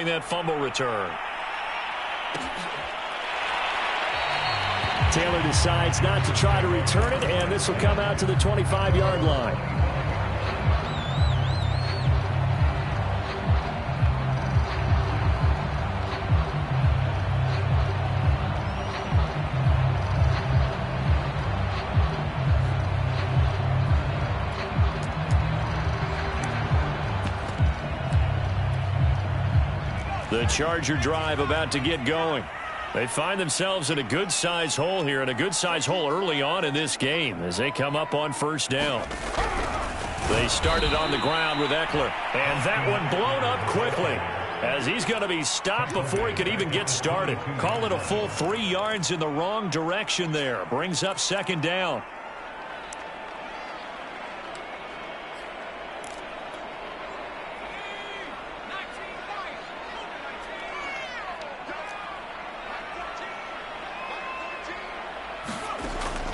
following that fumble return. Taylor decides not to try to return it, and this will come out to the 25-yard line. The Charger drive about to get going. They find themselves in a good-sized hole here, and a good-sized hole early on in this game as they come up on first down. They started on the ground with Eckler, and that one blown up quickly as he's going to be stopped before he could even get started. Call it a full 3 yards in the wrong direction there. Brings up second down.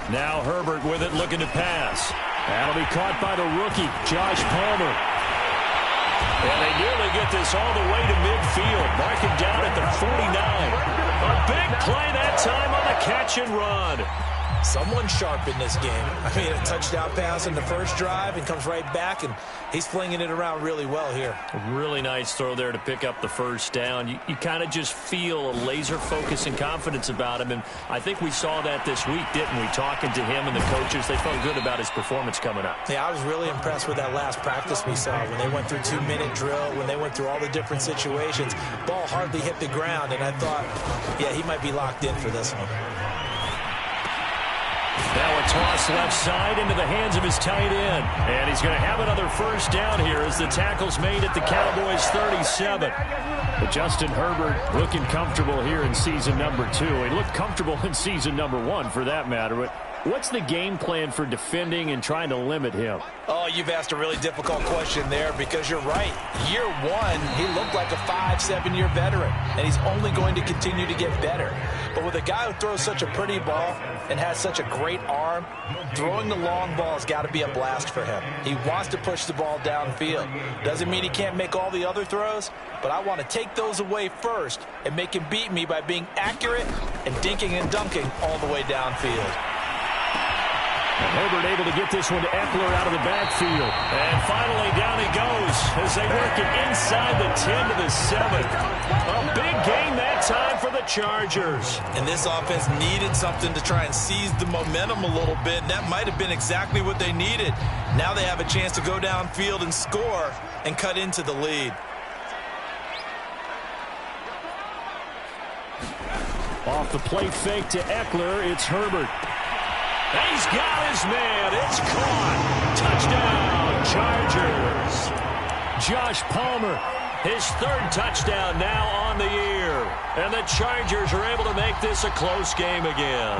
Now Herbert with it, looking to pass. That'll be caught by the rookie, Josh Palmer. And they nearly get this all the way to midfield. Mark him down at the 49. A big play that time on the catch and run. Someone sharp in this game. I mean, a touchdown pass in the first drive and comes right back, and he's flinging it around really well here. A really nice throw there to pick up the first down. You kind of just feel a laser focus and confidence about him, and I think we saw that this week, didn't we? Talking to him and the coaches, they felt good about his performance coming up. Yeah, I was really impressed with that last practice we saw when they went through 2-minute drill, when they went through all the different situations. Ball hardly hit the ground, and I thought, yeah, he might be locked in for this one. Now a toss left side into the hands of his tight end. And he's going to have another first down here as the tackle's made at the Cowboys' 37. But Justin Herbert looking comfortable here in season number 2. He looked comfortable in season number 1 for that matter. But what's the game plan for defending and trying to limit him? Oh, you've asked a really difficult question there because you're right. Year 1, he looked like a 5-7-year veteran, and he's only going to continue to get better. But with a guy who throws such a pretty ball and has such a great arm, throwing the long ball has got to be a blast for him. He wants to push the ball downfield. Doesn't mean he can't make all the other throws, but I want to take those away first and make him beat me by being accurate and dinking and dunking all the way downfield. And Herbert able to get this one to Eckler out of the backfield. And finally down he goes as they work it inside the 10 to the 7. A big gain that time for the Chargers. And this offense needed something to try and seize the momentum a little bit. And that might have been exactly what they needed. Now they have a chance to go downfield and score and cut into the lead. Off the play fake to Eckler, it's Herbert. He's got his man. It's caught. Touchdown, Chargers. Josh Palmer, his 3rd touchdown now on the year. And the Chargers are able to make this a close game again.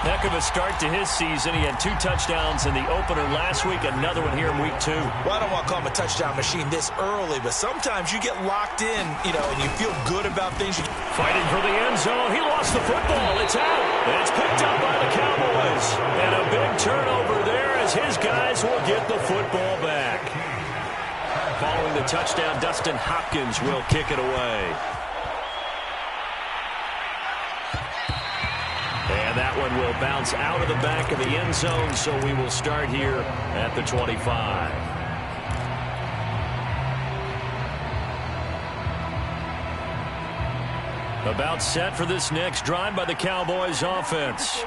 Heck of a start to his season. He had 2 touchdowns in the opener last week, another one here in week 2. Well, I don't want to call him a touchdown machine this early, but sometimes you get locked in, you know, and you feel good about things. Fighting for the end zone. He lost the football. It's out. It's picked up by the Cowboys. And a big turnover there as his guys will get the football back. Following the touchdown, Dustin Hopkins will kick it away. And that one will bounce out of the back of the end zone, so we will start here at the 25. About set for this next drive by the Cowboys offense.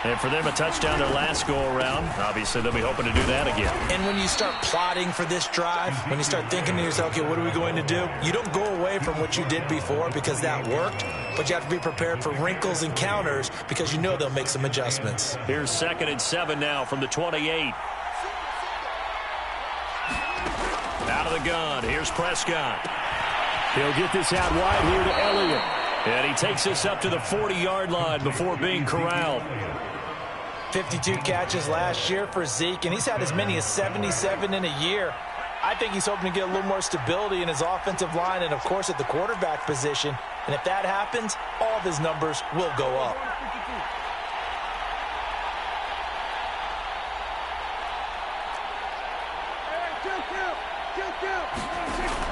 And for them, a touchdown their last go-around. Obviously, they'll be hoping to do that again. And when you start plotting for this drive, when you start thinking to yourself, okay, what are we going to do? You don't go away from what you did before because that worked, but you have to be prepared for wrinkles and counters because you know they'll make some adjustments. Here's 2nd and 7 now from the 28. Out of the gun. Here's Prescott. He'll get this out wide here to Elliott. And he takes this up to the 40-yard line before being corralled. 52 catches last year for Zeke, and he's had as many as 77 in a year. I think he's hoping to get a little more stability in his offensive line and, of course, at the quarterback position. And if that happens, all of his numbers will go up.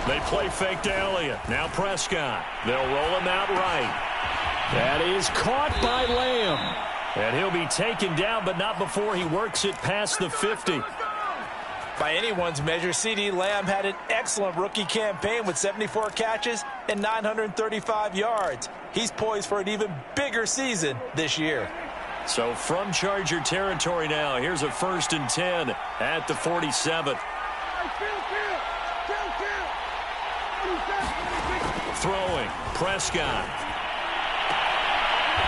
They Play fake to Elliott. Now Prescott. They'll roll him out right. That is caught by Lamb. And he'll be taken down, but not before he works it past the 50. By anyone's measure, CeeDee Lamb had an excellent rookie campaign with 74 catches and 935 yards. He's poised for an even bigger season this year. So from Charger territory now, here's a 1st and 10 at the 47. Throwing, Prescott.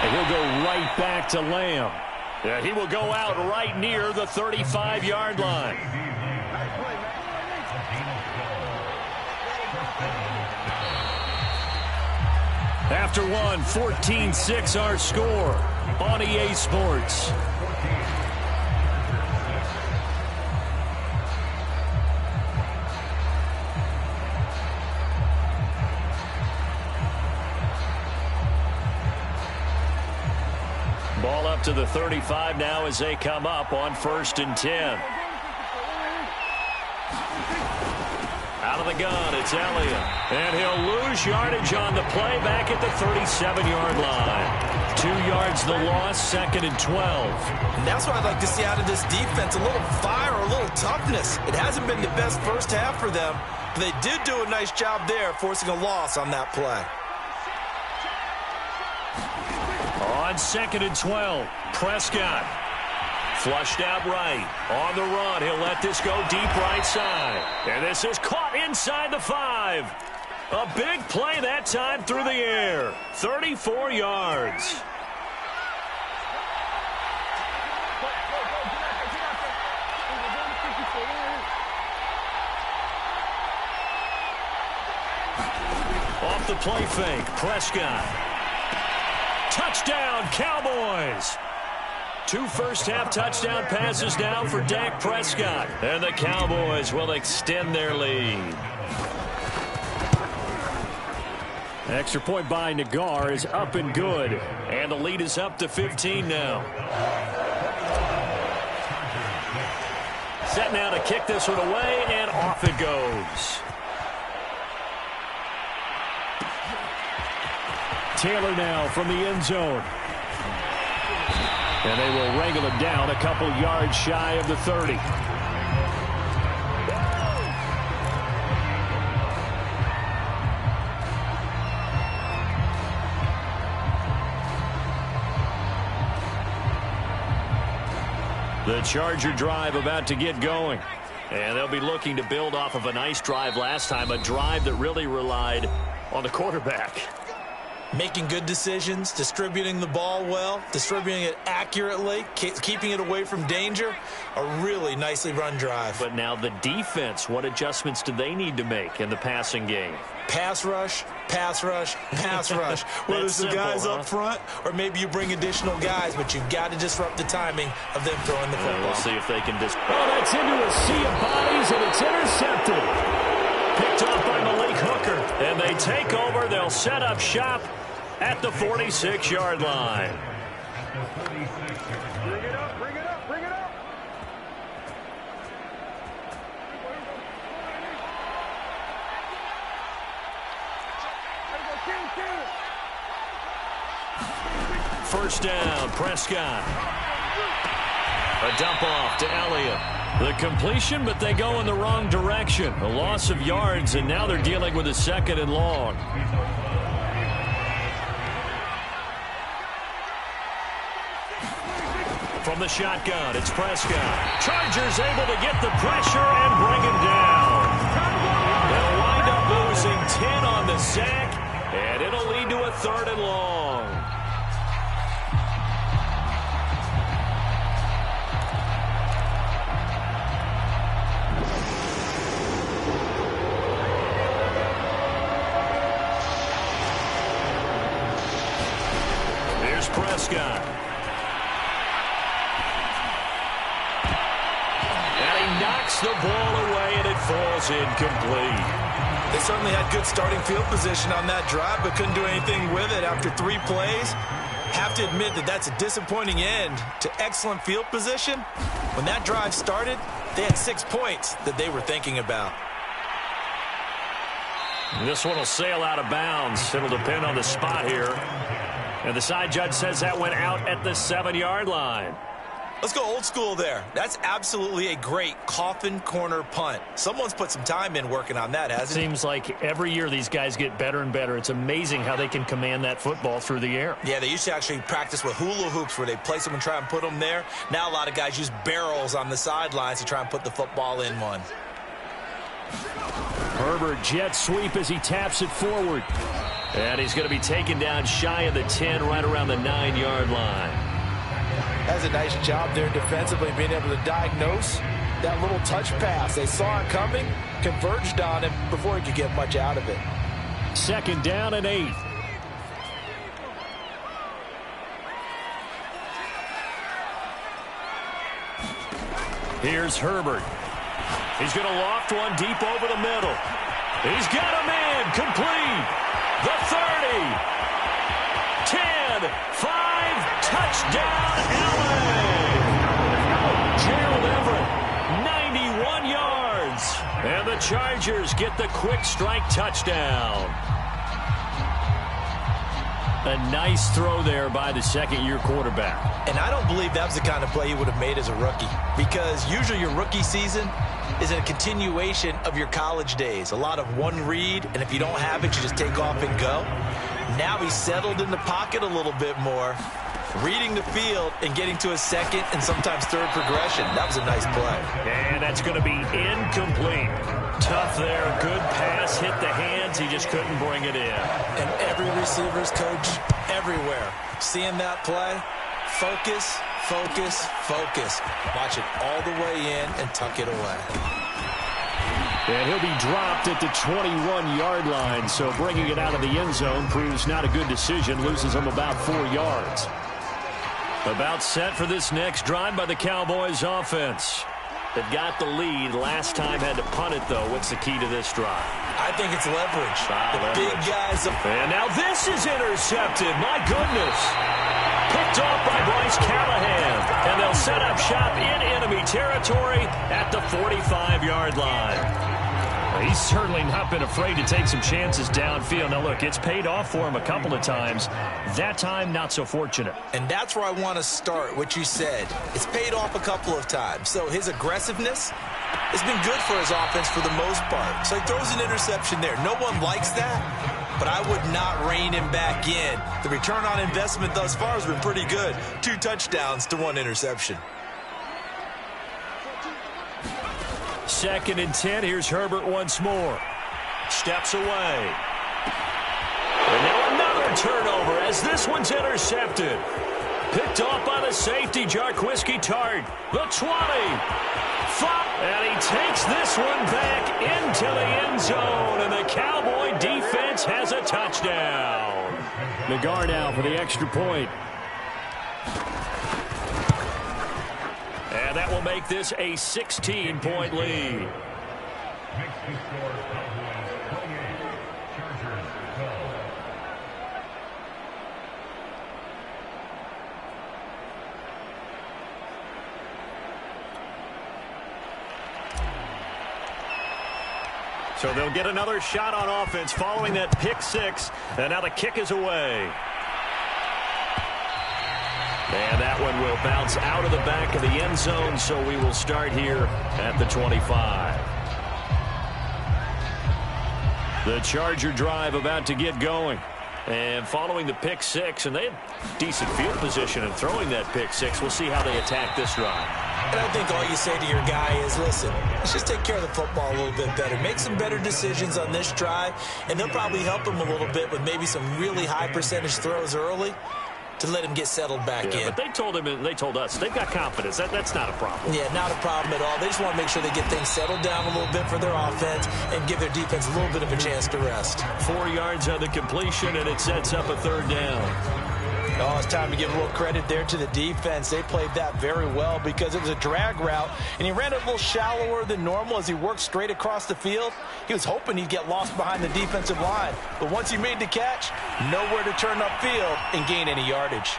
And he'll go right back to Lamb. Yeah, he will go out right near the 35-yard line. After one, 14-6 our score on EA Sports. Ball up to the 35 now as they come up on 1st and 10. Out of the gun, it's Elliott. And he'll lose yardage on the play back at the 37-yard line. 2 yards the loss, 2nd and 12. And that's what I'd like to see out of this defense, a little fire, a little toughness. It hasn't been the best first half for them, but they did do a nice job there forcing a loss on that play. On 2nd and 12, Prescott. Flushed out right. On the run, he'll let this go deep right side. And this is caught inside the 5. A big play that time through the air. 34 yards. Off the play fake, Prescott. Touchdown, Cowboys. 2 first-half touchdown passes now for Dak Prescott. And the Cowboys will extend their lead. Extra point by Nagar is up and good. And the lead is up to 15 now. Set now to kick this one away, and off it goes. Taylor now from the end zone. And they will wrangle him down a couple yards shy of the 30. The Charger drive about to get going. And they'll be looking to build off of a nice drive last time, a drive that really relied on the quarterback. Making good decisions, distributing the ball well, distributing it accurately, keeping it away from danger. A really nicely run drive. But now the defense, what adjustments do they need to make in the passing game? Pass rush, pass rush, pass rush. Whether it's the guys up front or maybe you bring additional guys, but you've got to disrupt the timing of them throwing the football. We'll see if they can Oh, that's into a sea of bodies, and it's intercepted. Picked off by Malik Hooker. And they take over. They'll set up shop at the 46-yard line. Bring it up, bring it up, bring it up. First down, Prescott. A dump off to Elliott. The completion, but they go in the wrong direction. A loss of yards, and now they're dealing with a 2nd and long. From the shotgun, it's Prescott. Chargers able to get the pressure and bring him down. They'll wind up losing 10 on the sack, and it'll lead to a 3rd and long. Here's Prescott. Knocks the ball away, and it falls incomplete. They certainly had good starting field position on that drive, but couldn't do anything with it after 3 plays. Have to admit that that's a disappointing end to excellent field position. When that drive started, they had 6 points that they were thinking about. This one will sail out of bounds. It'll depend on the spot here. And the side judge says that went out at the 7-yard line. Let's go old school there. That's absolutely a great coffin corner punt. Someone's put some time in working on that, hasn't it? Seems like every year these guys get better and better. It's amazing how they can command that football through the air. Yeah, they used to actually practice with hula hoops where they place them and try and put them there. Now a lot of guys use barrels on the sidelines to try and put the football in one. Herbert jet sweep as he taps it forward. And he's going to be taken down shy of the 10, right around the 9-yard line. That's a nice job there defensively, being able to diagnose that little touch pass. They saw it coming, converged on him before he could get much out of it. 2nd down and 8. Here's Herbert. He's going to loft one deep over the middle. He's got a man complete. The 30. 10. 5. Touchdown, LA. Gerald Everett, 91 yards. And the Chargers get the quick strike touchdown. A nice throw there by the second-year quarterback. And I don't believe that was the kind of play he would have made as a rookie, because usually your rookie season is a continuation of your college days. A lot of one read, and if you don't have it, you just take off and go. Now he's settled in the pocket a little bit more, reading the field and getting to a second and sometimes third progression. That was a nice play. And that's going to be incomplete. Tough there. Good pass. Hit the hands. He just couldn't bring it in. And every receiver's coach everywhere seeing that play, focus, focus, focus. Watch it all the way in and tuck it away. And he'll be dropped at the 21-yard line, so bringing it out of the end zone proves not a good decision. Loses him about 4 yards. About set for this next drive by the Cowboys offense. They've got the lead. Last time had to punt it, though. What's the key to this drive? I think it's leverage. The big guys. And now this is intercepted. My goodness. Picked off by Bryce Callahan. And they'll set up shop in enemy territory at the 45-yard line. He's certainly not been afraid to take some chances downfield. Now, look, it's paid off for him a couple of times. That time, not so fortunate. And that's where I want to start, what you said. It's paid off a couple of times. So his aggressiveness has been good for his offense for the most part. So he throws an interception there. No one likes that, but I would not rein him back in. The return on investment thus far has been pretty good. 2 touchdowns to 1 interception. 2nd and 10. Here's Herbert once more. Steps away. And now another turnover as this one's intercepted. Picked off by the safety, Jarquiski Tart. The 20. And he takes this one back into the end zone. And the Cowboy defense has a touchdown. Nagar now for the extra point. And that will make this a 16-point lead. Makes the score Cowboys 28, Chargers 12. So they'll get another shot on offense following that pick 6. And now the kick is away. And that one will bounce out of the back of the end zone, so we will start here at the 25. The Charger drive about to get going. And following the pick 6, and they had decent field position in throwing that pick 6. We'll see how they attack this drive. And I think all you say to your guy is, listen, let's just take care of the football a little bit better. Make some better decisions on this drive, and they'll probably help him a little bit with maybe some really high percentage throws early to let him get settled back in. But they told him, and they told us, they've got confidence. That's not a problem. Yeah, not a problem at all. They just want to make sure they get things settled down a little bit for their offense and give their defense a little bit of a chance to rest. 4 yards on the completion, and it sets up a 3rd down. Oh, it's time to give a little credit there to the defense. They played that very well because it was a drag route, and he ran it a little shallower than normal as he worked straight across the field. He was hoping he'd get lost behind the defensive line, but once he made the catch, nowhere to turn upfield and gain any yardage.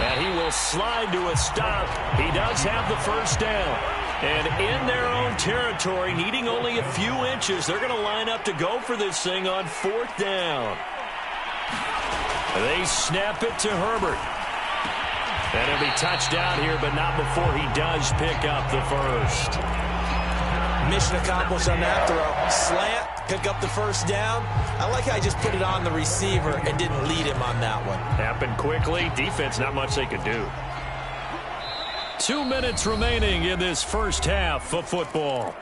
And he will slide to a stop. He does have the 1st down. And in their own territory, needing only a few inches, they're going to line up to go for this thing on 4th down. They snap it to Herbert. And it'll be touchdown here, but not before he does pick up the first. Mission accomplished on that throw. Slant, pick up the first down. I like how he just put it on the receiver and didn't lead him on that one. Happened quickly. Defense, not much they could do. 2 minutes remaining in this first half of football.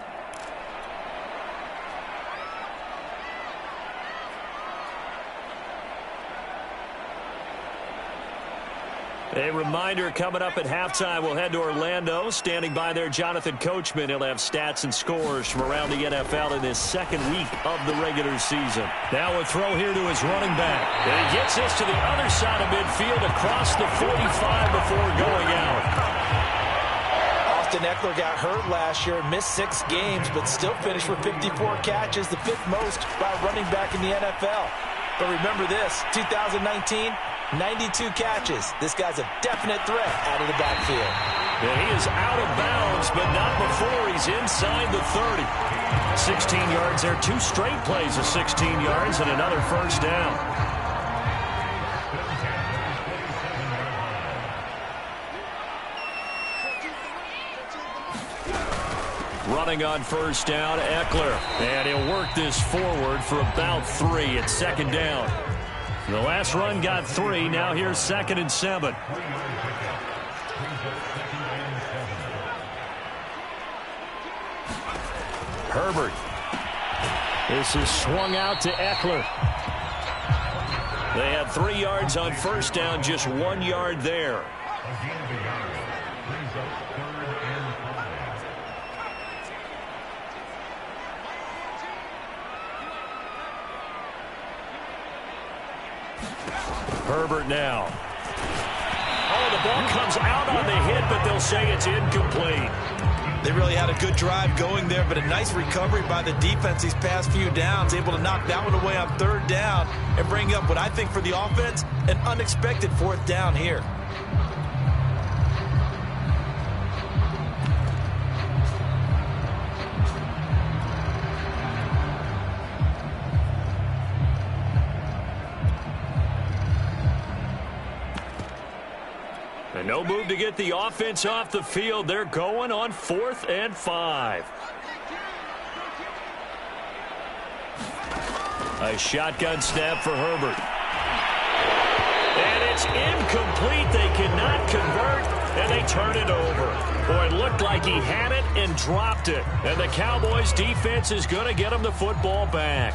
A reminder coming up at halftime, we'll head to Orlando. Standing by there, Jonathan Coachman. He'll have stats and scores from around the NFL in this second week of the regular season. Now a throw here to his running back. And he gets this to the other side of midfield across the 45 before going out. Austin Eckler got hurt last year, missed 6 games, but still finished with 54 catches, the 5th most by a running back in the NFL. But remember this, 2019, 92 catches. This guy's a definite threat out of the backfield. Yeah, he is out of bounds, but not before he's inside the 30. 16 yards there, 2 straight plays of 16 yards and another first down. Running on first down, Eckler. And he'll work this forward for about 3 at 2nd down. The last run got 3. Now here's 2nd and 7. Herbert. This is swung out to Eckler. They had 3 yards on first down, just 1 yard there. Herbert now. Oh, the ball comes out on the hit, but they'll say it's incomplete. They really had a good drive going there, but a nice recovery by the defense these past few downs, able to knock that one away on 3rd down and bring up what I think for the offense, an unexpected 4th down here. No move to get the offense off the field. They're going on 4th and 5. A shotgun snap for Herbert. And it's incomplete. They cannot convert, and they turn it over. Boy, it looked like he had it and dropped it. And the Cowboys defense is going to get him the football back.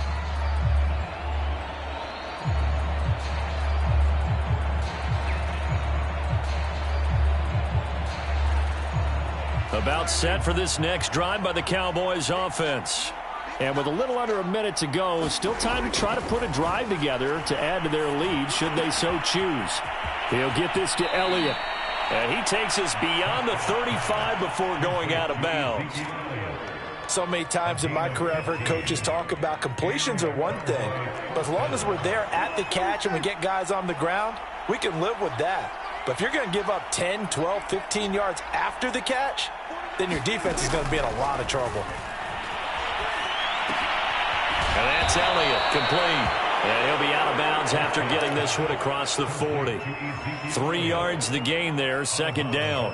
About set for this next drive by the Cowboys offense. And with a little under a minute to go, still time to try to put a drive together to add to their lead should they so choose. He'll get this to Elliott. And he takes us beyond the 35 before going out of bounds. So many times in my career I've heard coaches talk about completions are one thing, but as long as we're there at the catch and we get guys on the ground, we can live with that. But if you're going to give up 10, 12, 15 yards after the catch, then your defense is going to be in a lot of trouble. And that's Elliott, complete. And he'll be out of bounds after getting this one across the 40. 3 yards the gain there, 2nd down.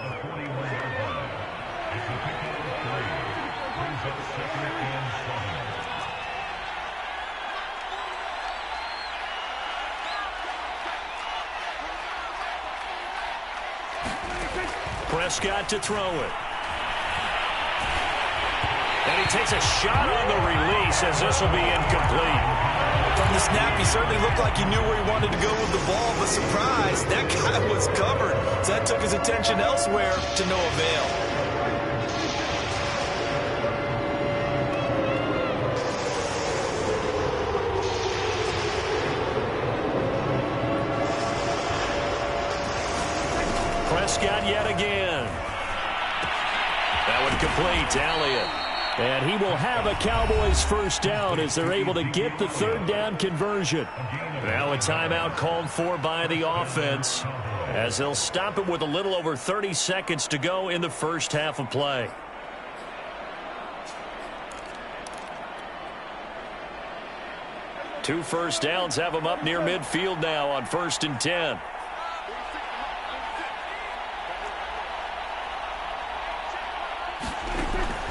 Prescott to throw it. And he takes a shot on the release as this will be incomplete. From the snap, he certainly looked like he knew where he wanted to go with the ball, but surprise, that guy was covered. So that took his attention elsewhere to no avail. Prescott yet again. That one complete to Elliott. And he will have a Cowboys first down as they're able to get the 3rd down conversion. Now a timeout called for by the offense as they'll stop it with a little over 30 seconds to go in the first half of play. 2 first downs have them up near midfield now on 1st and 10.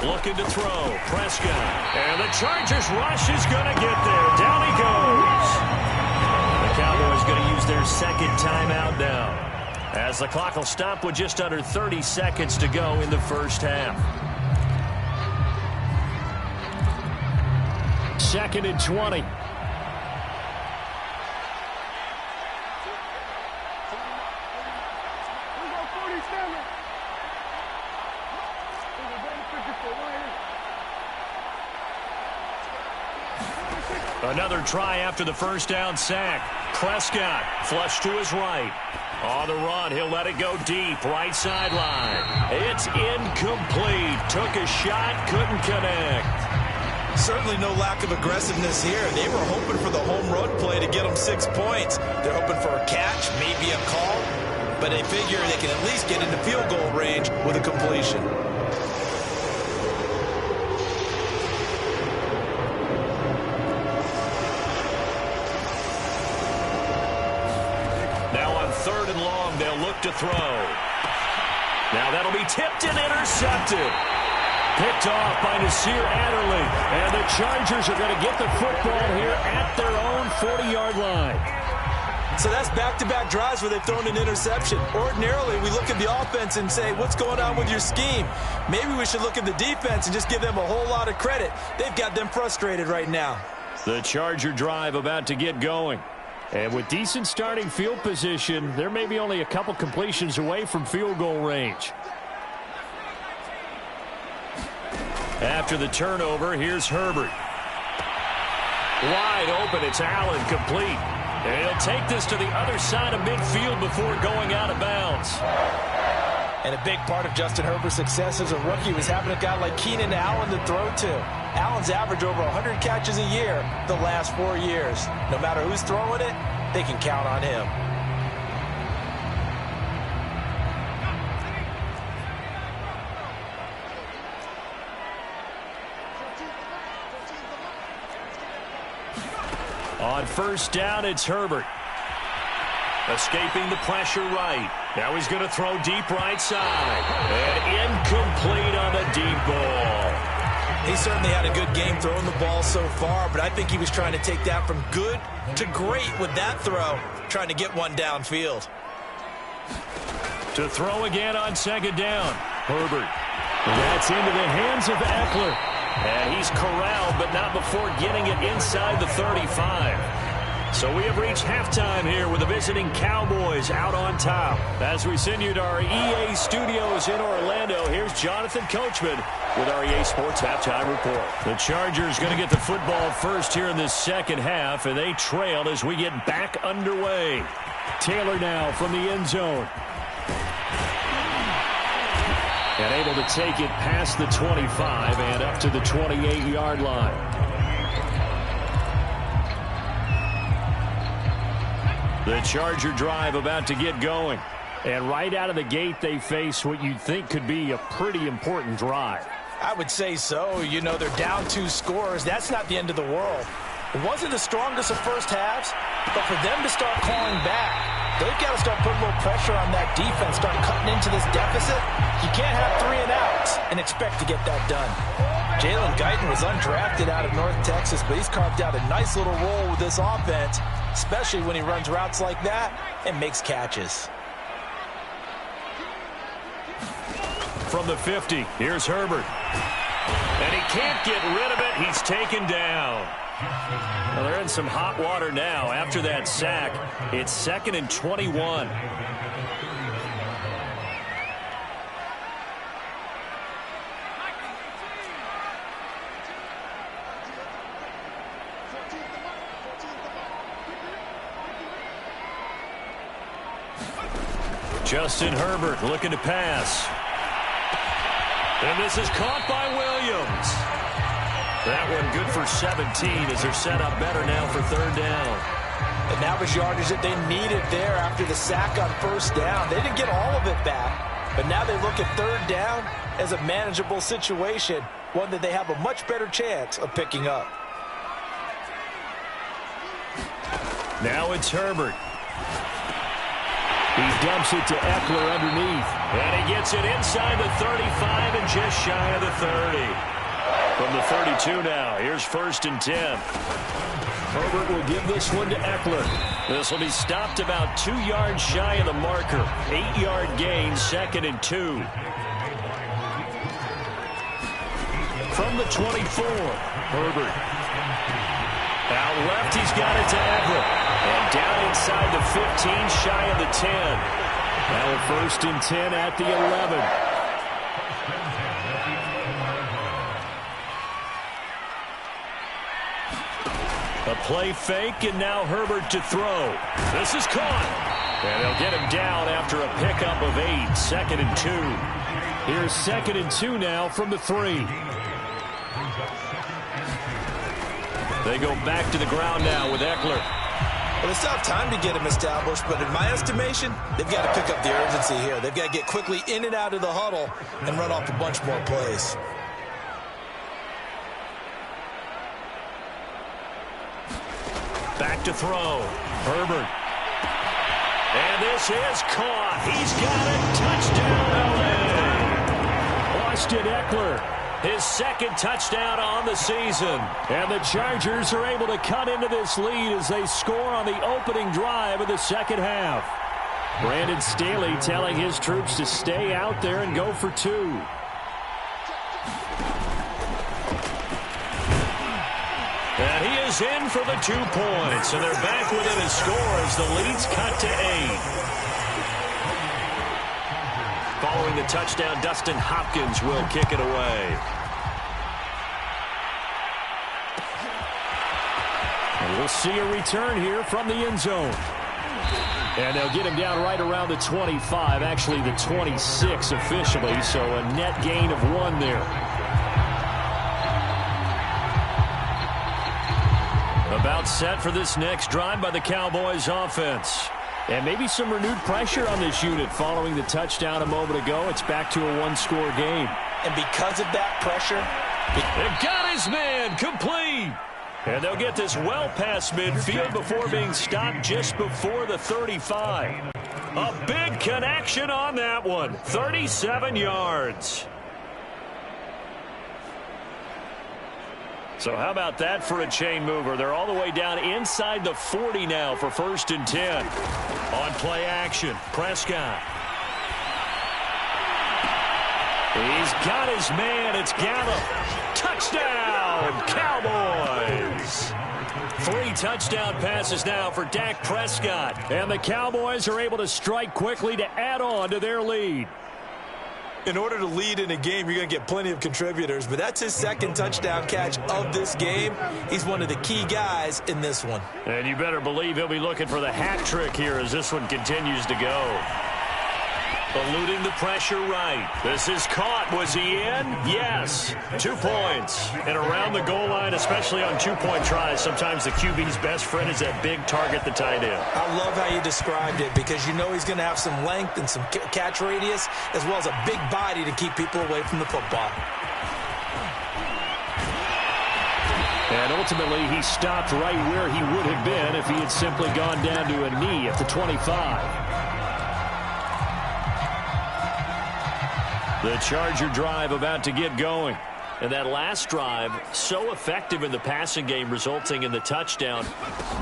Looking to throw. Prescott. And the Chargers rush is going to get there. Down he goes. The Cowboys going to use their second timeout now, as the clock will stop with just under 30 seconds to go in the first half. 2nd and 20. Another try after the first down sack. Prescott flush to his right. On the run, he'll let it go deep. Right sideline. It's incomplete. Took a shot, couldn't connect. Certainly no lack of aggressiveness here. They were hoping for the home run play to get them 6 points. They're hoping for a catch, maybe a call, but they figure they can at least get into field goal range with a completion. Third and long, they'll look to throw. Now that'll be tipped and intercepted. Picked off by Nasir Adderley. And the Chargers are going to get the football here at their own 40-yard line. So that's back-to-back drives where they've thrown an interception. Ordinarily, we look at the offense and say, what's going on with your scheme? Maybe we should look at the defense and just give them a whole lot of credit. They've got them frustrated right now. The Charger drive about to get going. And with decent starting field position, they're maybe only a couple completions away from field goal range. After the turnover, here's Herbert. Wide open, it's Allen, complete. And he'll take this to the other side of midfield before going out of bounds. And a big part of Justin Herbert's success as a rookie was having a guy like Keenan Allen to throw to. Allen's averaged over 100 catches a year the last 4 years. No matter who's throwing it, they can count on him. On first down, it's Herbert. Escaping the pressure right. Now he's going to throw deep right side. And incomplete on the deep ball. He certainly had a good game throwing the ball so far, but I think he was trying to take that from good to great with that throw, trying to get one downfield. To throw again on second down. Herbert. That's into the hands of Eckler. And he's corralled, but not before getting it inside the 35. So we have reached halftime here with the visiting Cowboys out on top. As we send you to our EA studios in Orlando, here's Jonathan Coachman with our EA Sports Halftime Report. The Chargers going to get the football first here in this second half, and they trail as we get back underway. Taylor now from the end zone. And able to take it past the 25 and up to the 28-yard line. The Charger drive about to get going. And right out of the gate, they face what you'd think could be a pretty important drive. I would say so. You know, they're down 2 scores. That's not the end of the world. It wasn't the strongest of first halves, but for them to start calling back, they've got to start putting a little pressure on that defense, start cutting into this deficit. You can't have 3 and outs and expect to get that done. Jalen Guyton was undrafted out of North Texas, but he's carved out a nice little role with this offense, especially when he runs routes like that and makes catches. From the 50, here's Herbert. And he can't get rid of it. He's taken down. Well, they're in some hot water now after that sack. It's 2nd and 21. Justin Herbert looking to pass. And this is caught by Williams. That one good for 17 as they're set up better now for third down. And that was yardage that they needed there after the sack on first down. They didn't get all of it back, but now they look at third down as a manageable situation, one that they have a much better chance of picking up. Now it's Herbert. He dumps it to Eckler underneath. And he gets it inside the 35 and just shy of the 30. From the 32 now, here's 1st and 10. Herbert will give this one to Eckler. This will be stopped about 2 yards shy of the marker. 8-yard gain, 2nd and 2. From the 24, Herbert. Out left, he's got it to Eckler. And down inside the 15, shy of the 10. Now a 1st and 10 at the 11. A play fake, and now Herbert to throw. This is caught. And they'll get him down after a pickup of 8, 2nd and 2. Here's 2nd and 2 now from the 3. They go back to the ground now with Eckler. Well, they still have time to get him established, but in my estimation, they've got to pick up the urgency here. They've got to get quickly in and out of the huddle and run off a bunch more plays. Back to throw. Herbert. And this is caught. He's got it. Touchdown, LA. Austin Eckler. His 2nd touchdown on the season. And the Chargers are able to cut into this lead as they score on the opening drive of the 2nd half. Brandon Staley telling his troops to stay out there and go for 2. And he is in for the 2 points. And they're back within a score as the lead's cut to 8. Following the touchdown, Dustin Hopkins will kick it away. And we'll see a return here from the end zone. And they'll get him down right around the 25, actually the 26 officially, so a net gain of 1 there. About set for this next drive by the Cowboys offense. And maybe some renewed pressure on this unit following the touchdown a moment ago. It's back to a 1-score game. And because of that pressure, they got his man complete. And they'll get this well past midfield before being stopped just before the 35. A big connection on that one. 37 yards. So how about that for a chain mover? They're all the way down inside the 40 now for 1st and 10. On play action, Prescott. He's got his man. It's Gallup. Touchdown, Cowboys. 3 touchdown passes now for Dak Prescott. And the Cowboys are able to strike quickly to add on to their lead. In order to lead in a game, you're going to get plenty of contributors, but that's his 2nd touchdown catch of this game. He's one of the key guys in this one. And you better believe he'll be looking for the hat trick here as this one continues to go. Eluding the pressure right. This is caught. Was he in? Yes. 2 points. And around the goal line, especially on 2-point tries, sometimes the QB's best friend is that big target, the tight end. I love how you described it because you know he's going to have some length and some catch radius as well as a big body to keep people away from the football. And ultimately, he stopped right where he would have been if he had simply gone down to a knee at the 25. The Charger drive about to get going. And that last drive, so effective in the passing game, resulting in the touchdown.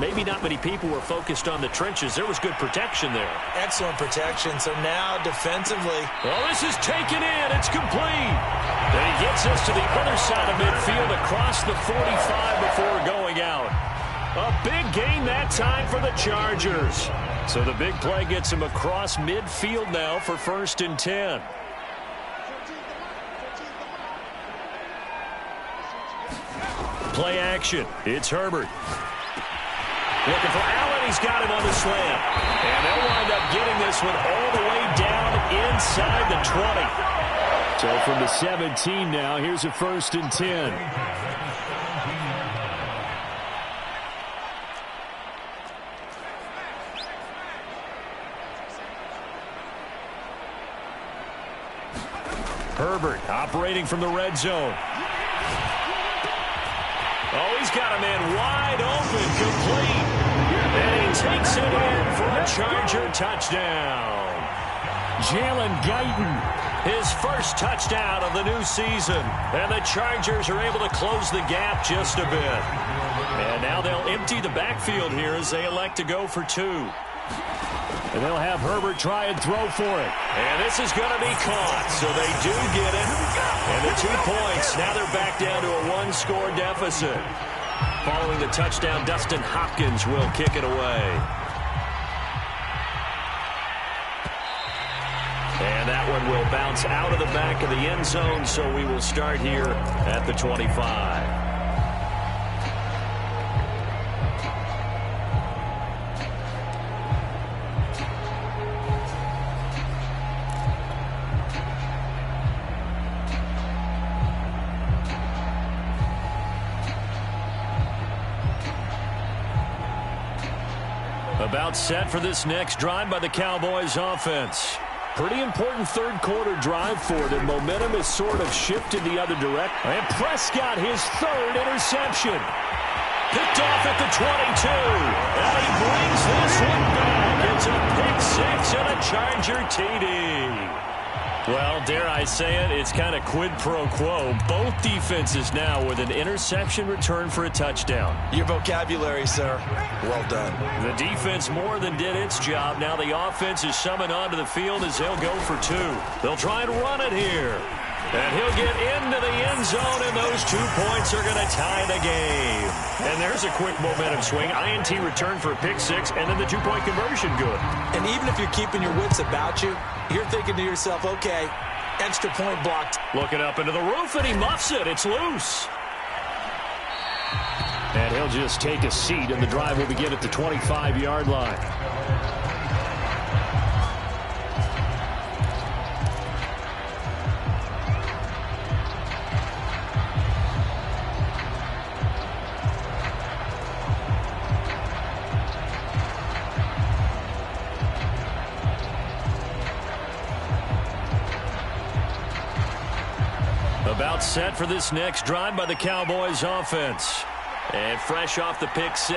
Maybe not many people were focused on the trenches. There was good protection there. Excellent protection. So now defensively. Well, this is taken in. It's complete. And he gets us to the other side of midfield across the 45 before going out. A big gain that time for the Chargers. So the big play gets him across midfield now for 1st and 10. Play action. It's Herbert. Looking for Allen. He's got him on the slant. And they'll wind up getting this one all the way down inside the 20. So from the 17 now, here's a 1st and 10. Herbert operating from the red zone. Oh, he's got a man wide open, complete. And he takes it in for a Charger touchdown. Jalen Guyton, his first touchdown of the new season. And the Chargers are able to close the gap just a bit. And now they'll empty the backfield here as they elect to go for two. And they'll have Herbert try and throw for it. And this is going to be caught, so they do get it. And the 2 points, now they're back down to a one-score deficit. Following the touchdown, Dustin Hopkins will kick it away. And that one will bounce out of the back of the end zone, so we will start here at the 25. About set for this next drive by the Cowboys offense. Pretty important third-quarter drive for them. Momentum has sort of shifted the other direction. And Prescott, his third interception. Picked off at the 22. And he brings this one back. It's a pick 6 and a Charger TD. Well, dare I say it, it's kind of quid pro quo. Both defenses now with an interception return for a touchdown. Your vocabulary, sir. Well done. The defense more than did its job. Now the offense is summoned onto the field as they'll go for two. They'll try and run it here. And he'll get into the end zone, and those 2 points are going to tie the game. And there's a quick momentum swing. INT return for a pick 6, and then the 2-point conversion good. And even if you're keeping your wits about you, you're thinking to yourself, okay, extra point blocked. Looking up into the roof, and he muffs it. It's loose. And he'll just take a seat, and the drive will begin at the 25-yard line. About set for this next drive by the Cowboys offense. And fresh off the pick 6,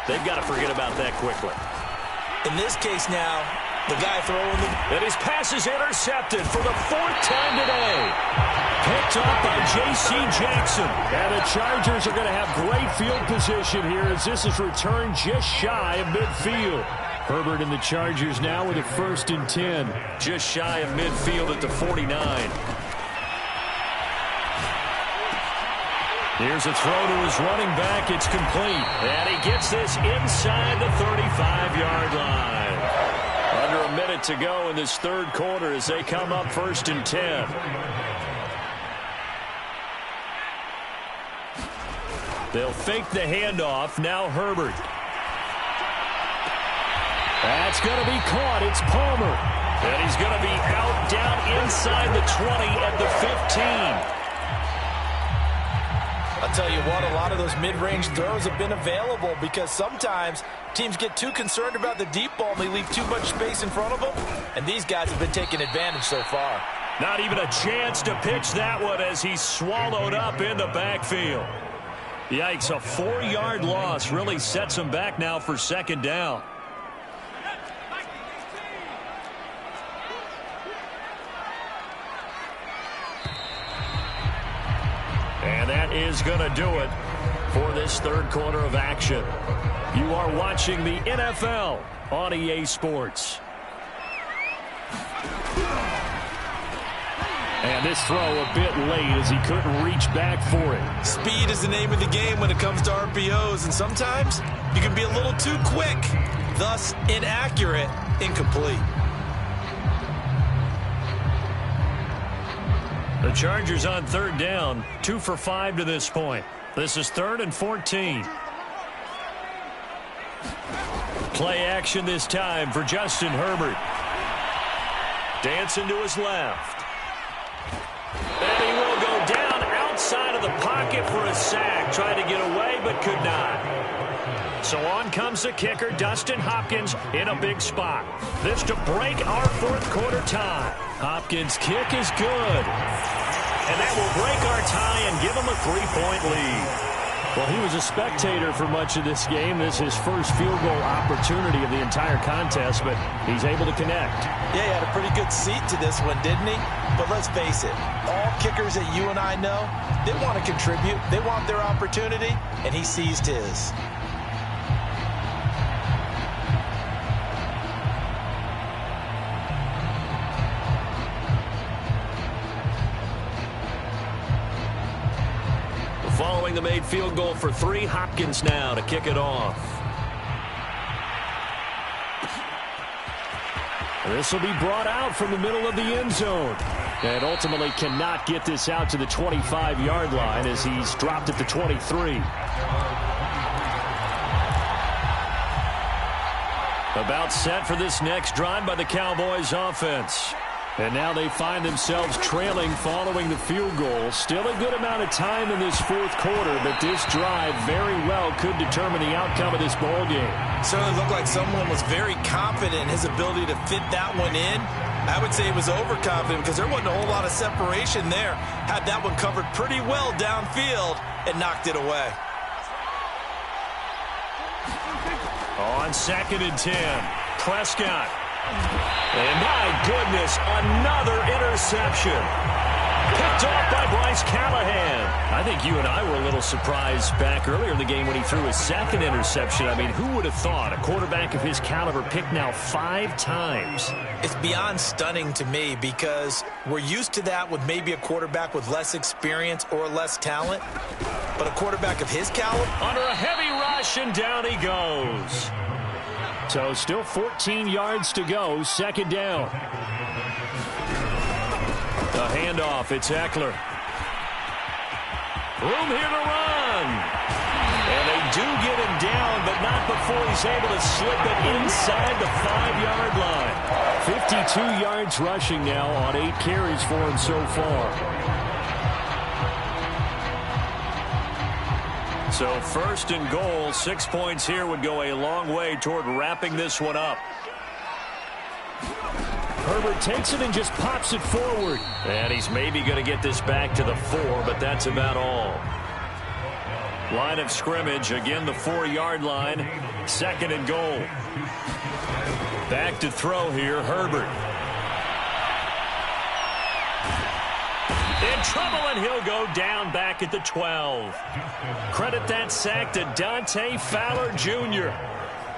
they've got to forget about that quickly. In this case now, the guy throwing them. And his pass is intercepted for the 4th time today. Picked up by J.C. Jackson. And the Chargers are going to have great field position here as this is returned just shy of midfield. Herbert and the Chargers now with a 1st and 10. Just shy of midfield at the 49. Here's a throw to his running back. It's complete. And he gets this inside the 35-yard line. Under a minute to go in this third quarter as they come up 1st and 10. They'll fake the handoff. Now Herbert. That's going to be caught. It's Palmer. And he's going to be out down inside the 20 at the 15. I'll tell you what, a lot of those mid-range throws have been available because sometimes teams get too concerned about the deep ball and they leave too much space in front of them, and these guys have been taking advantage so far. Not even a chance to pitch that one as he's swallowed up in the backfield. Yikes, a 4-yard loss really sets him back now for 2nd down. And that is going to do it for this third quarter of action. You are watching the NFL on EA Sports. And this throw a bit late as he couldn't reach back for it. Speed is the name of the game when it comes to RPOs, and sometimes you can be a little too quick, thus inaccurate, incomplete. The Chargers on 3rd down, 2 for 5 to this point. This is 3rd and 14. Play action this time for Justin Herbert. Dancing to his left. And he will go down outside of the pocket for a sack. Tried to get away, but could not. So on comes the kicker, Dustin Hopkins, in a big spot. This to break our 4th quarter tie. Hopkins' kick is good. And that will break our tie and give them a 3-point lead. Well, he was a spectator for much of this game. This is his first field goal opportunity of the entire contest, but he's able to connect. Yeah, he had a pretty good seat to this one, didn't he? But let's face it, all kickers that you and I know, they want to contribute. They want their opportunity, and he seized his. Following the made field goal for 3, Hopkins now to kick it off. This will be brought out from the middle of the end zone. And ultimately cannot get this out to the 25-yard line as he's dropped at the 23. About set for this next drive by the Cowboys offense. And now they find themselves trailing following the field goal. Still a good amount of time in this fourth quarter, but this drive very well could determine the outcome of this ball game. Certainly looked like someone was very confident in his ability to fit that one in. I would say he was overconfident because there wasn't a whole lot of separation there. Had that one covered pretty well downfield and knocked it away. On 2nd and 10, Prescott. And my goodness, another interception. Picked off by Bryce Callahan. I think you and I were a little surprised back earlier in the game when he threw his 2nd interception. I mean, who would have thought a quarterback of his caliber picked now 5 times? It's beyond stunning to me because we're used to that with maybe a quarterback with less experience or less talent. But a quarterback of his caliber? Under a heavy rush, and down he goes. So still 14 yards to go, 2nd down. The handoff, it's Eckler. Room here to run. And they do get him down, but not before he's able to slip it inside the 5-yard line. 52 yards rushing now on 8 carries for him so far. So 1st and goal, 6 points here would go a long way toward wrapping this one up. Herbert takes it and just pops it forward. And he's maybe going to get this back to the 4, but that's about all. Line of scrimmage, again the 4-yard line, 2nd and goal. Back to throw here, Herbert. In trouble, and he'll go down back at the 12. Credit that sack to Dante Fowler Jr.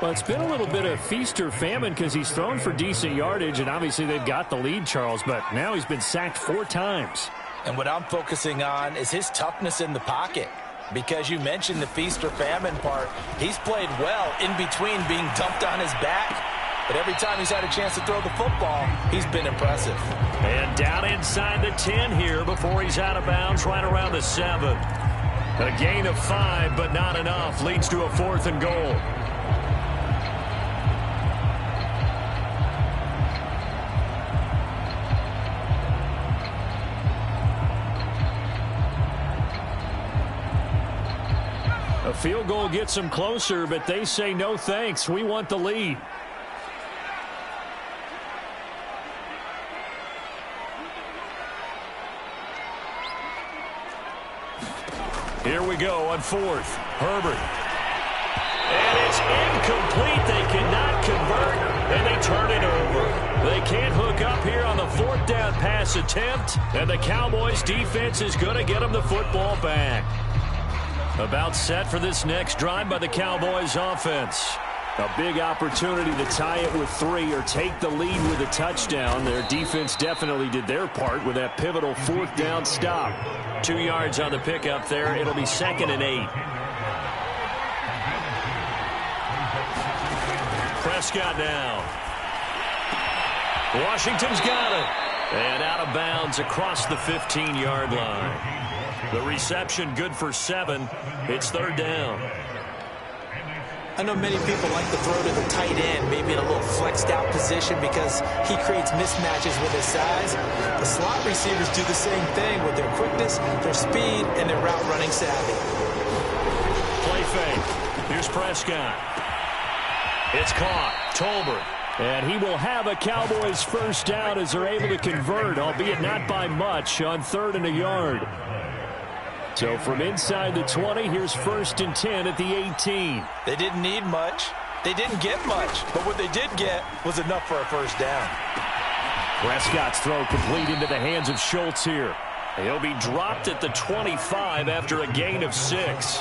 Well, it's been a little bit of feast or famine because he's thrown for decent yardage, and obviously they've got the lead, Charles, but now he's been sacked 4 times. And what I'm focusing on is his toughness in the pocket. Because you mentioned the feast or famine part, he's played well in between being dumped on his back. But every time he's had a chance to throw the football, he's been impressive. And down inside the 10 here before he's out of bounds right around the 7. A gain of 5, but not enough. Leads to a 4th and goal. A field goal gets them closer, but they say no thanks. We want the lead. Here we go on 4th. Herbert. And it's incomplete. They cannot convert, and they turn it over. They can't hook up here on the 4th down pass attempt, and the Cowboys defense is going to get them the football back. About set for this next drive by the Cowboys offense. A big opportunity to tie it with 3 or take the lead with a touchdown. Their defense definitely did their part with that pivotal 4th down stop. 2 yards on the pickup there. It'll be 2nd and 8. Prescott now. Washington's got it. And out of bounds across the 15-yard line. The reception good for 7. It's 3rd down. I know many people like to throw to the tight end, maybe in a little flexed out position because he creates mismatches with his size. The slot receivers do the same thing with their quickness, their speed, and their route running savvy. Play fake. Here's Prescott. It's caught. Tolbert. And he will have a Cowboys 1st down as they're able to convert, albeit not by much, on 3rd and a yard. So from inside the 20, here's 1st and 10 at the 18. They didn't need much. They didn't get much. But what they did get was enough for a first down. Prescott's throw complete into the hands of Schultz here. He'll be dropped at the 25 after a gain of 6.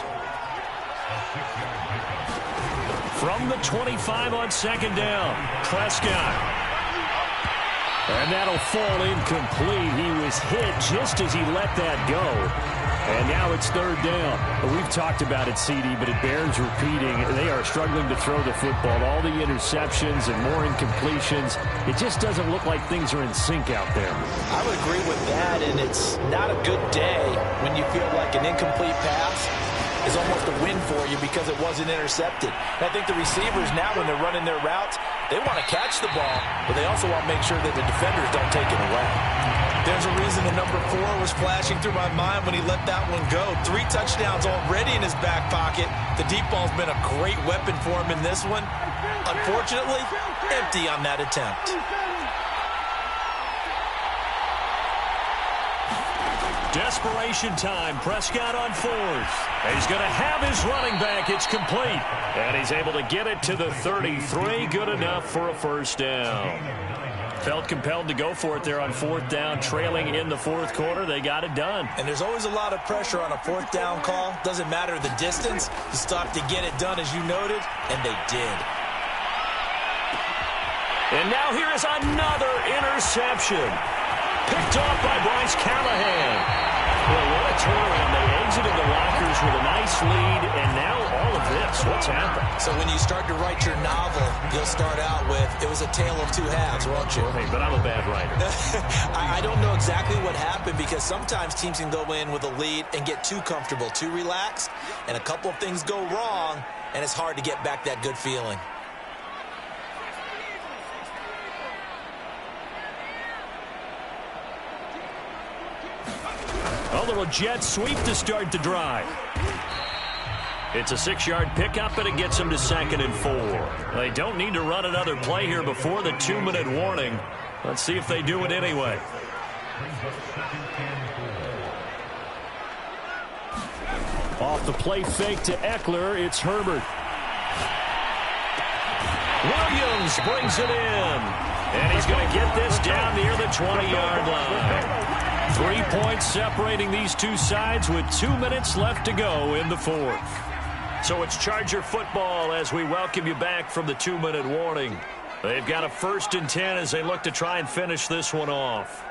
From the 25 on 2nd down, Prescott. And that'll fall incomplete. He was hit just as he let that go. And now it's 3rd down. We've talked about it, CD, but it bears repeating. They are struggling to throw the football. All the interceptions and more incompletions. It just doesn't look like things are in sync out there. I would agree with that, and it's not a good day when you feel like an incomplete pass is almost a win for you because it wasn't intercepted. And I think the receivers now, when they're running their routes, they want to catch the ball, but they also want to make sure that the defenders don't take it away. There's a reason the number 4 was flashing through my mind when he let that one go. 3 touchdowns already in his back pocket. The deep ball's been a great weapon for him in this one. Unfortunately, empty on that attempt. Desperation time. Prescott on 4th. He's going to have his running back. It's complete. And he's able to get it to the 33. Good enough for a first down. Felt compelled to go for it there on 4th down, trailing in the 4th quarter. They got it done. And there's always a lot of pressure on a 4th down call. Doesn't matter the distance. You stop to get it done, as you noted, and they did. And now here is another interception. Picked off by Bryce Callahan. Well, what a turnaround. They exited the lockers with a nice lead, and now all of this. What's happened? So when you start to write your novel, you'll start out with, it was a tale of 2 halves, won't you? Hey, but I'm a bad writer. I don't know exactly what happened, because sometimes teams can go in with a lead and get too comfortable, too relaxed, and a couple of things go wrong, and it's hard to get back that good feeling. A little jet sweep to start the drive. It's a 6-yard pickup, and it gets them to 2nd and 4. They don't need to run another play here before the 2-minute warning. Let's see if they do it anyway. Off the play fake to Eckler, it's Herbert. Williams brings it in. And he's going to get this down near the 20-yard line. 3 points separating these two sides with 2 minutes left to go in the 4th. So it's Charger football as we welcome you back from the 2-minute warning. They've got a 1st and 10 as they look to try and finish this one off.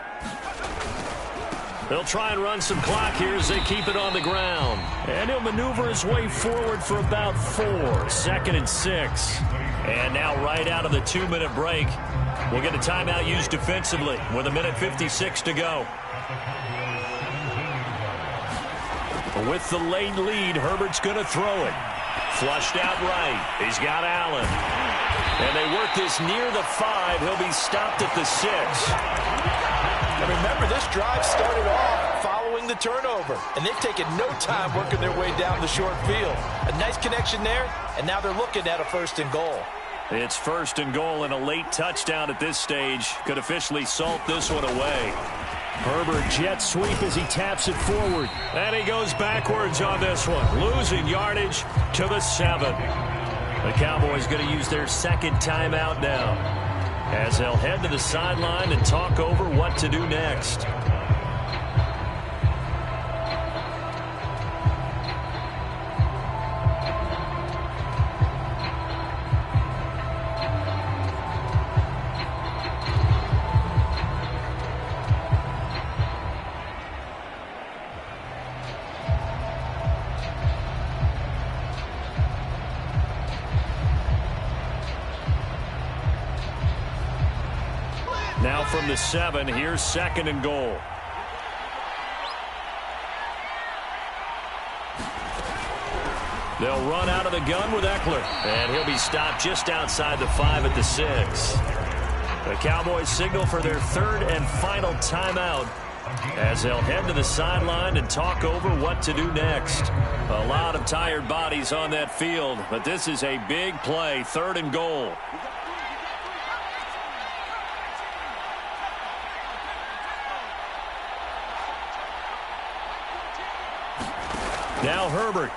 They'll try and run some clock here as they keep it on the ground. And he'll maneuver his way forward for about 4. 2nd and 6. And now right out of the 2-minute break, we'll get a timeout used defensively with 1:56 to go. With the late lead, Herbert's going to throw it. Flushed out right. He's got Allen. And they work this near the 5. He'll be stopped at the 6. And remember, this drive started off following the turnover, and they've taken no time working their way down the short field. A nice connection there, and now they're looking at a 1st and goal. It's 1st and goal, and a late touchdown at this stage could officially salt this one away. Herbert jet sweep as he taps it forward. And he goes backwards on this one, losing yardage to the 7. The Cowboys going to use their 2nd timeout now, as they'll head to the sideline and talk over what to do next. Now from the 7, here's 2nd and goal. They'll run out of the gun with Eckler, and he'll be stopped just outside the 5 at the 6. The Cowboys signal for their 3rd and final timeout as they'll head to the sideline and talk over what to do next. A lot of tired bodies on that field, but this is a big play, 3rd and goal. Now Herbert.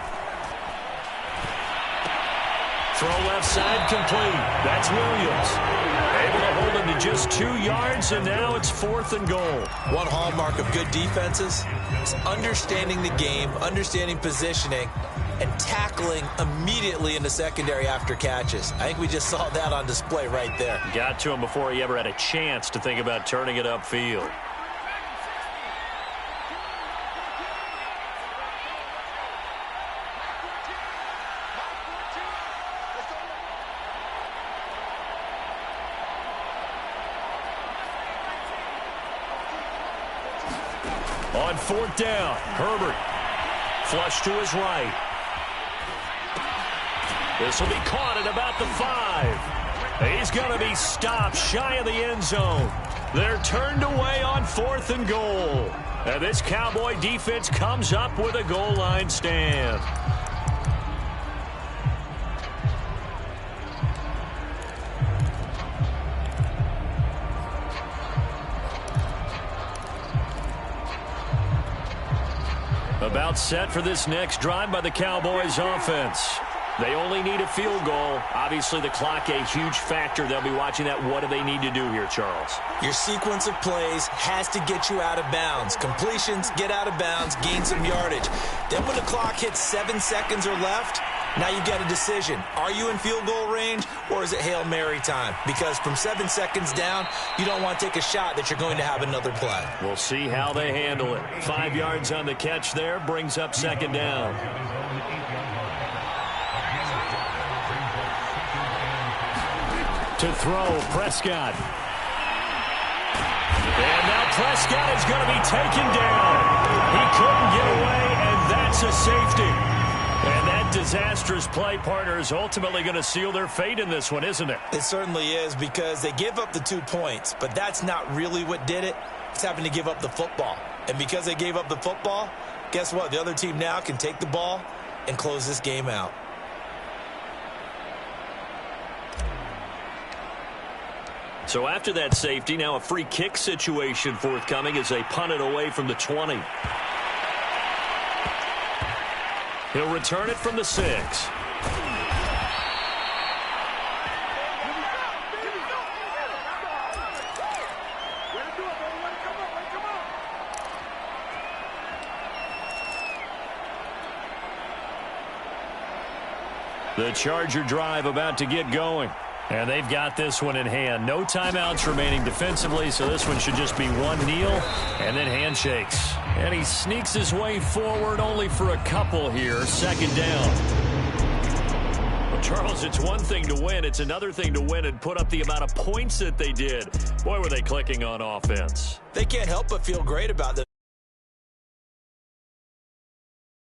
Throw left side complete. That's Williams. Able to hold him to just 2 yards, and now it's 4th and goal. One hallmark of good defenses is understanding the game, understanding positioning, and tackling immediately in the secondary after catches. I think we just saw that on display right there. Got to him before he ever had a chance to think about turning it upfield. On 4th down, Herbert. Flush to his right. This will be caught at about the 5. He's going to be stopped shy of the end zone. They're turned away on 4th and goal. And this Cowboy defense comes up with a goal line stand. About set for this next drive by the Cowboys offense. They only need a field goal. Obviously, the clock a huge factor. They'll be watching that. What do they need to do here, Charles? Your sequence of plays has to get you out of bounds. Completions, get out of bounds, gain some yardage. Then when the clock hits 7 seconds or left, now you get a decision. Are you in field goal range, or is it Hail Mary time? Because from 7 seconds down, you don't want to take a shot that you're going to have another play. We'll see how they handle it. 5 yards on the catch there, brings up 2nd down. To throw, Prescott. And now Prescott is going to be taken down. He couldn't get away, and that's a safety. And that disastrous play, partner, is ultimately going to seal their fate in this one, isn't it? It certainly is, because they give up the 2 points, but that's not really what did it. It's having to give up the football. And because they gave up the football, guess what? The other team now can take the ball and close this game out. So after that safety, now a free kick situation forthcoming as they punt it away from the 20. He'll return it from the 6. The Charger drive about to get going. And they've got this one in hand. No timeouts remaining defensively, so this one should just be one kneel and then handshakes. And he sneaks his way forward only for a couple here. 2nd down. Well, Charles, it's one thing to win. It's another thing to win and put up the amount of points that they did. Boy, were they clicking on offense. They can't help but feel great about this.